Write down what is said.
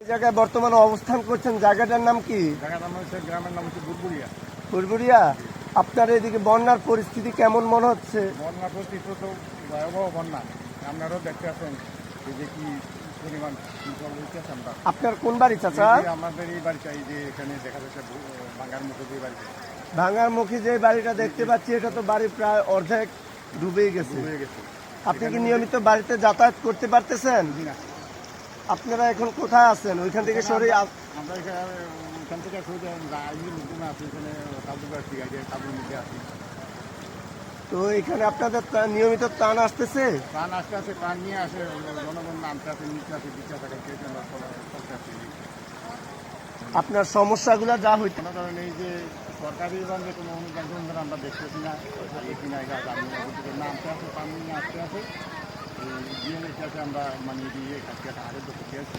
এই জায়গায় বর্তমানে অবস্থান করছেন, জায়গাটার নাম কি? জায়গাটার নাম হচ্ছে, গ্রামের নাম হচ্ছে বুড়বুড়িয়া। বুড়বুড়িয়া। আপনার এদিকে বন্যার পরিস্থিতি কেমন মনে হচ্ছে? বন্যার পরিস্থিতি তো ভয়াবহ বন্যা, আপনারাও দেখতে আছেন এই যে কি পরিমাণ হচ্ছে। আমরা আপনার কোন বাড়ি চাচা? আমাদের এই বাড়িটা, এই যে এখানে দেখা যাচ্ছে ভাঙ্গার মুখে যে বাড়িটা, ভাঙার মুখে যে বাড়িটা দেখতে পাচ্ছি, এটা তো বাড়ি প্রায় অর্ধেক ডুবেই গেছে। আপনি কি নিয়মিত বাড়িতে যাতায়াত করতে পারতেছেন? আপনারা এখন কোথায় আছেন? ওইখান থেকে সরে আমরা এখান থেকে আছি, এখানে কাবুর মধ্যে আছি। তো এখানে আপনাদের নিয়মিত ত্রাণ আসতেছে? প্রাণ আসতে আসে, প্রাণ নিয়ে আসে, জনগণ নামতে আসে, নিচে আসে, দিচ্ছে টাকা খেয়েছে, আমরা চলতে আসছি। আপনার সমস্যাগুলো যা হইতে কোনো ধরেন এই যে সরকারি যে কোনো অনুদান আমরা দেখতেছি না, কিনা এটা নামতে আসে, প্রাণ নিয়ে আসতে আসে, দিয়ে আমরা মানে দিয়ে আরেক বছর খেয়েছি।